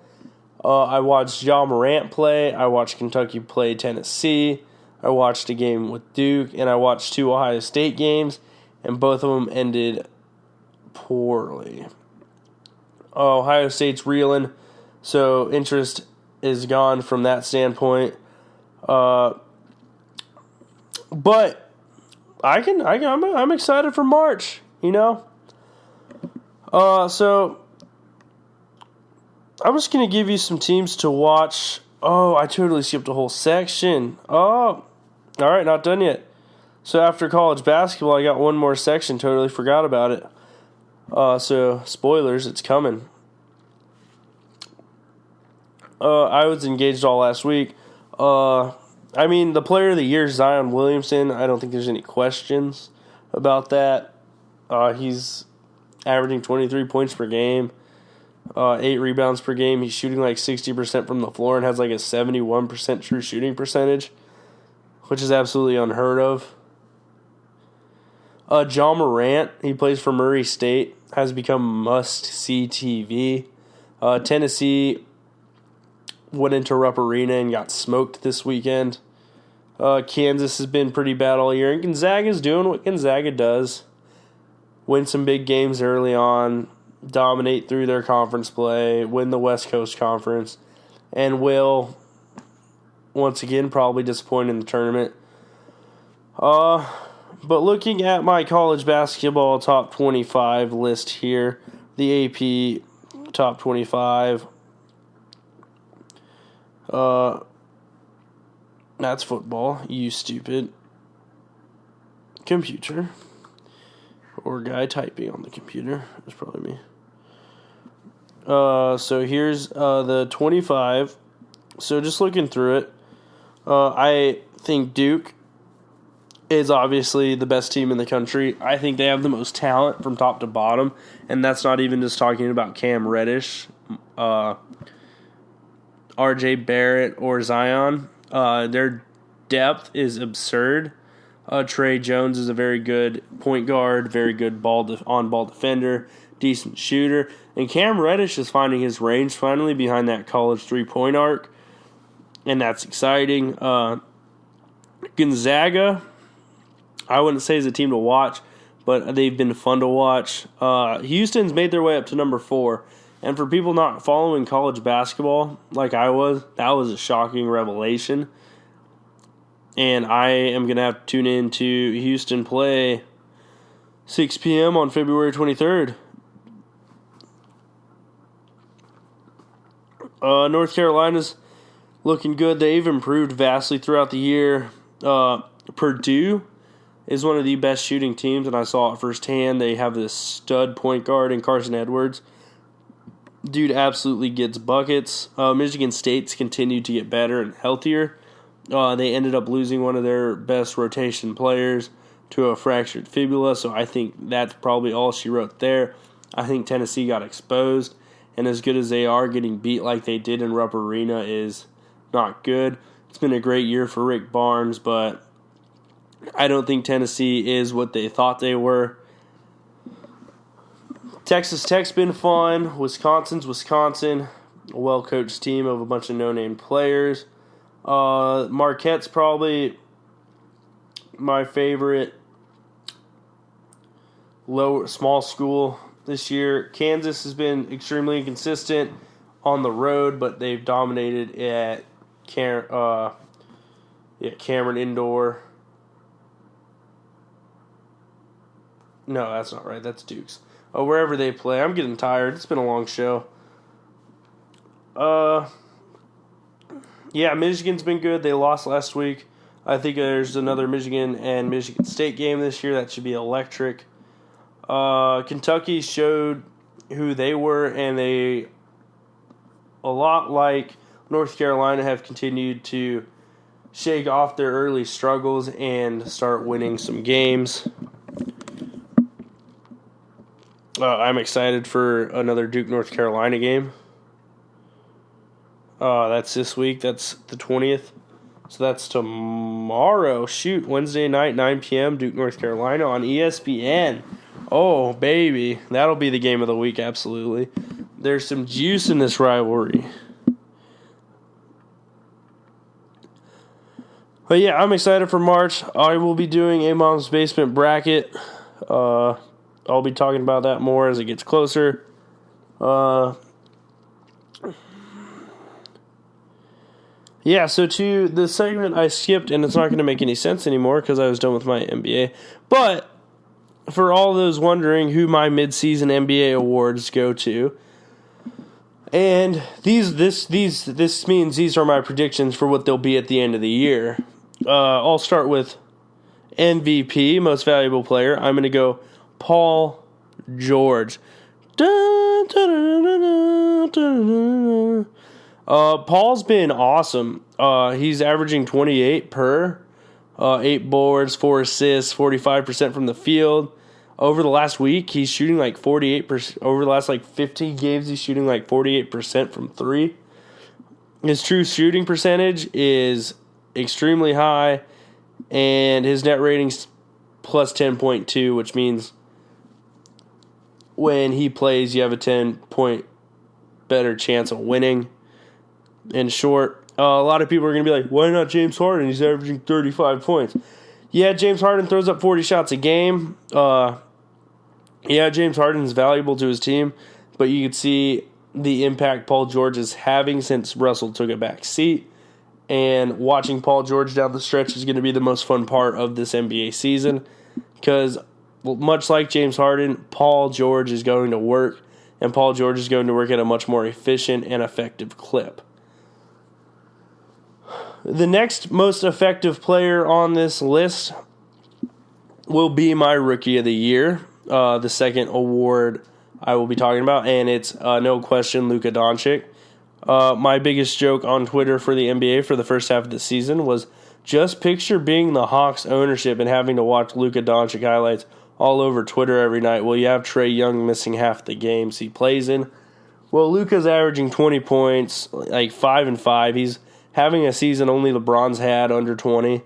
I watched Ja Morant play. I watched Kentucky play Tennessee. I watched a game with Duke, and I watched 2 Ohio State games, and both of them ended poorly. Ohio State's reeling, so interest is gone from that standpoint. But I'm excited for March, you know. So I'm just gonna give you some teams to watch. Oh, I totally skipped a whole section. Oh, all right, not done yet. So after college basketball, I got one more section. Totally forgot about it. So, spoilers, it's coming. I was engaged all last week. The player of the year, Zion Williamson, I don't think there's any questions about that. He's averaging 23 points per game, 8 rebounds per game. He's shooting like 60% from the floor and has like a 71% true shooting percentage, which is absolutely unheard of. John Morant, he plays for Murray State, has become must-see TV. Tennessee went into Rupp Arena and got smoked this weekend. Kansas has been pretty bad all year, and Gonzaga's doing what Gonzaga does. Win some big games early on, dominate through their conference play, win the West Coast Conference, and will, once again, probably disappoint in the tournament. But looking at my college basketball top 25 list here, the AP top 25, that's football, you stupid computer. Or guy typing on the computer. It's probably me. So here's the 25. So just looking through it, I think Duke is obviously the best team in the country. I think they have the most talent from top to bottom, and that's not even just talking about Cam Reddish, R.J. Barrett, or Zion. Their depth is absurd. Trey Jones is a very good point guard, very good on-ball defender, decent shooter. And Cam Reddish is finding his range finally behind that college three-point arc, and that's exciting. Gonzaga, I wouldn't say is a team to watch, but they've been fun to watch. Houston's made their way up to number 4, and for people not following college basketball like I was, that was a shocking revelation. And I am going to have to tune in to Houston play 6 p.m. on February 23rd. North Carolina's looking good. They've improved vastly throughout the year. Purdue is one of the best shooting teams, and I saw it firsthand. They have this stud point guard in Carson Edwards. Dude absolutely gets buckets. Michigan State's continued to get better and healthier. They ended up losing one of their best rotation players to a fractured fibula, so I think that's probably all she wrote there. I think Tennessee got exposed, and as good as they are, getting beat like they did in Rupp Arena is not good. It's been a great year for Rick Barnes, but I don't think Tennessee is what they thought they were. Texas Tech's been fun. Wisconsin's Wisconsin, a well-coached team of a bunch of no-name players. Marquette's probably my favorite small school this year. Kansas has been extremely inconsistent on the road, but they've dominated at Cameron Indoor. No, that's not right. That's Duke's. Wherever they play. I'm getting tired. It's been a long show. Yeah, Michigan's been good. They lost last week. I think there's another Michigan and Michigan State game this year. That should be electric. Kentucky showed who they were, and they, a lot like North Carolina, have continued to shake off their early struggles and start winning some games. I'm excited for another Duke-North Carolina game. That's this week. That's the 20th. So that's tomorrow. Shoot, Wednesday night, 9 p.m., Duke-North Carolina on ESPN. Oh, baby. That'll be the game of the week, absolutely. There's some juice in this rivalry. But yeah, I'm excited for March. I will be doing a Mom's Basement bracket. I'll be talking about that more as it gets closer. Yeah, so to the segment I skipped, and it's not going to make any sense anymore because I was done with my NBA. But for all those wondering who my mid-season NBA awards go to, and this means these are my predictions for what they'll be at the end of the year. I'll start with MVP, Most Valuable Player. I'm going to go Paul George. Paul's been awesome. He's averaging 28 per, 8 boards, 4 assists, 45% from the field. Over the last week, he's shooting like 48%. Over the last 15 games, he's shooting like 48% from 3. His true shooting percentage is extremely high, and his net rating's plus 10.2, which means when he plays, you have a 10-point better chance of winning. In short, a lot of people are going to be like, why not James Harden? He's averaging 35 points. Yeah, James Harden throws up 40 shots a game. James Harden is valuable to his team, but you can see the impact Paul George is having since Russell took a back seat. And watching Paul George down the stretch is going to be the most fun part of this NBA season because, much like James Harden, Paul George is going to work, and Paul George is going to work at a much more efficient and effective clip. The next most effective player on this list will be my Rookie of the Year, the second award I will be talking about, and it's no question Luka Doncic. My biggest joke on Twitter for the NBA for the first half of the season was just picture being the Hawks ownership and having to watch Luka Doncic highlights all over Twitter every night. Well, you have Trae Young missing half the games he plays in. Well, Luka's averaging 20 points, like 5 and 5. He's having a season only LeBron's had under 20.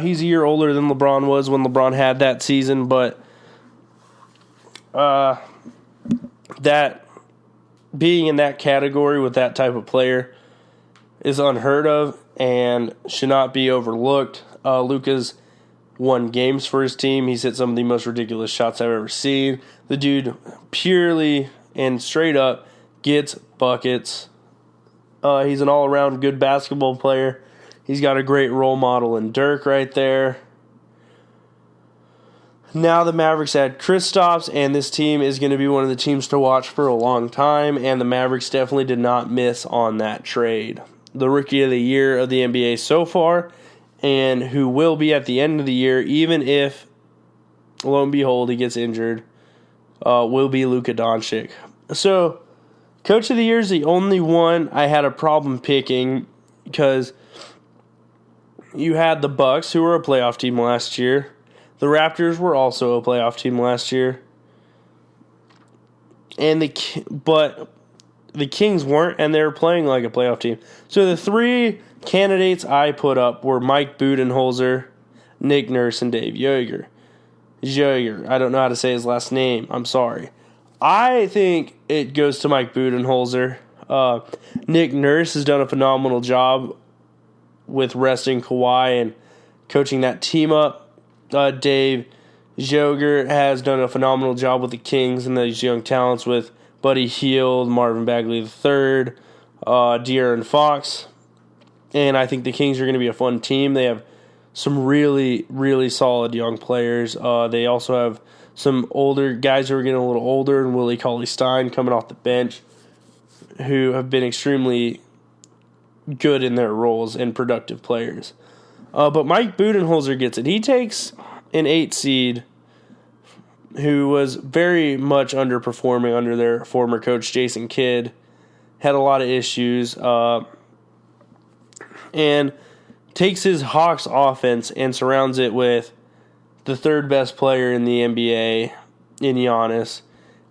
He's a year older than LeBron was when LeBron had that season, but that being in that category with that type of player is unheard of and should not be overlooked. Luka's won games for his team. He's hit some of the most ridiculous shots I've ever seen. The dude purely and straight up gets buckets. He's an all-around good basketball player. He's got a great role model in Dirk right there. Now the Mavericks add Kristaps, and this team is going to be one of the teams to watch for a long time, and the Mavericks definitely did not miss on that trade. The Rookie of the Year of the NBA so far, and who will be at the end of the year, even if, lo and behold, he gets injured, will be Luka Doncic. So, Coach of the Year is the only one I had a problem picking because you had the Bucks, who were a playoff team last year. The Raptors were also a playoff team last year. But the Kings weren't, and they were playing like a playoff team. So the three candidates I put up were Mike Budenholzer, Nick Nurse, and Dave Joerger. I don't know how to say his last name. I'm sorry. I think it goes to Mike Budenholzer. Nick Nurse has done a phenomenal job with resting Kawhi and coaching that team up. Dave Joerger has done a phenomenal job with the Kings and these young talents with Buddy Hield, Marvin Bagley III, De'Aaron Fox. And I think the Kings are going to be a fun team. They have some really, really solid young players. They also have some older guys who are getting a little older, and Willie Cauley-Stein coming off the bench, who have been extremely good in their roles and productive players. But Mike Budenholzer gets it. He takes an 8 seed who was very much underperforming under their former coach, Jason Kidd, had a lot of issues, and takes his Hawks offense and surrounds it with the third best player in the NBA in Giannis.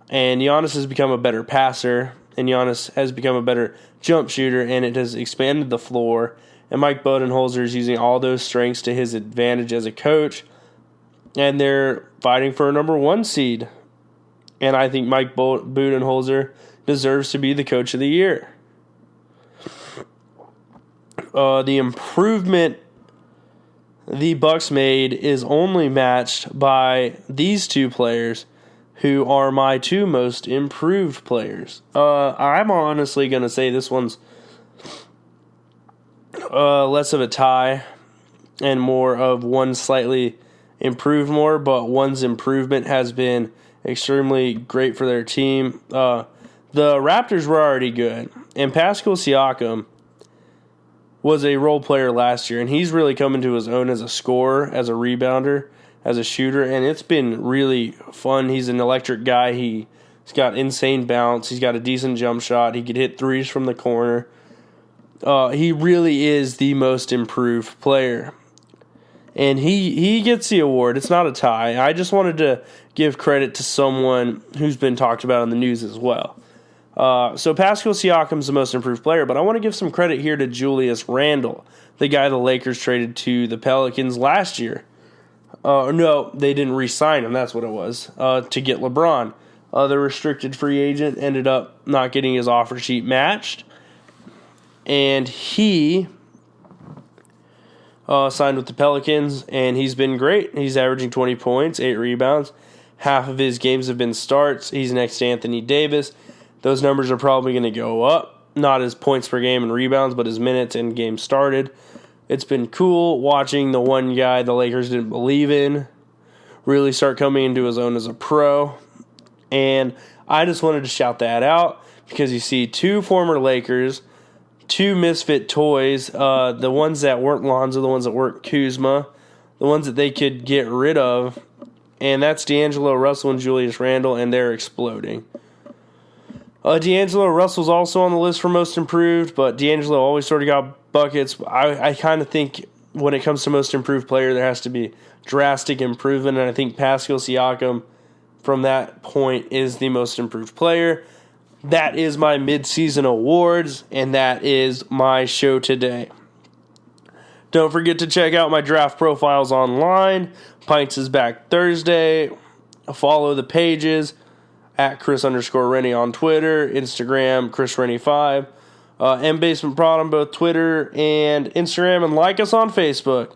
And Giannis has become a better passer, and Giannis has become a better jump shooter, and it has expanded the floor. And Mike Budenholzer is using all those strengths to his advantage as a coach. And they're fighting for a number 1 seed. And I think Mike Budenholzer deserves to be the Coach of the Year. The improvement the Bucks made is only matched by these two players, who are my two most improved players. I'm honestly going to say this one's less of a tie and more of one slightly improved more, but one's improvement has been extremely great for their team. The Raptors were already good, and Pascal Siakam was a role player last year, and he's really come into his own as a scorer, as a rebounder, as a shooter, and it's been really fun. He's an electric guy. He's got insane bounce. He's got a decent jump shot. He could hit threes from the corner. He really is the most improved player. And he gets the award. It's not a tie. I just wanted to give credit to someone who's been talked about in the news as well. So Pascal Siakam's the most improved player, but I want to give some credit here to Julius Randle, the guy the Lakers traded to the Pelicans last year. No, they didn't re-sign him. That's what it was. To get LeBron. The restricted free agent ended up not getting his offer sheet matched. And he signed with the Pelicans, and he's been great. He's averaging 20 points, 8 rebounds. Half of his games have been starts. He's next to Anthony Davis. Those numbers are probably going to go up. Not his points per game and rebounds, but his minutes and games started. It's been cool watching the one guy the Lakers didn't believe in really start coming into his own as a pro. And I just wanted to shout that out because you see two former Lakers, two misfit toys, the ones that weren't Lonzo, the ones that weren't Kuzma, the ones that they could get rid of, and that's D'Angelo Russell and Julius Randle, and they're exploding. D'Angelo Russell's also on the list for most improved, but D'Angelo always sort of got buckets. I kind of think when it comes to most improved player, there has to be drastic improvement, and I think Pascal Siakam from that point is the most improved player. That is my mid-season awards, and that is my show today. Don't forget to check out my draft profiles online. Pints is back Thursday. Follow the pages at Chris_Renne on Twitter, Instagram, ChrisRenne5, and Basement Prod on both Twitter and Instagram, and like us on Facebook.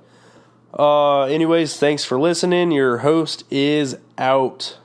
Anyways, thanks for listening. Your host is out.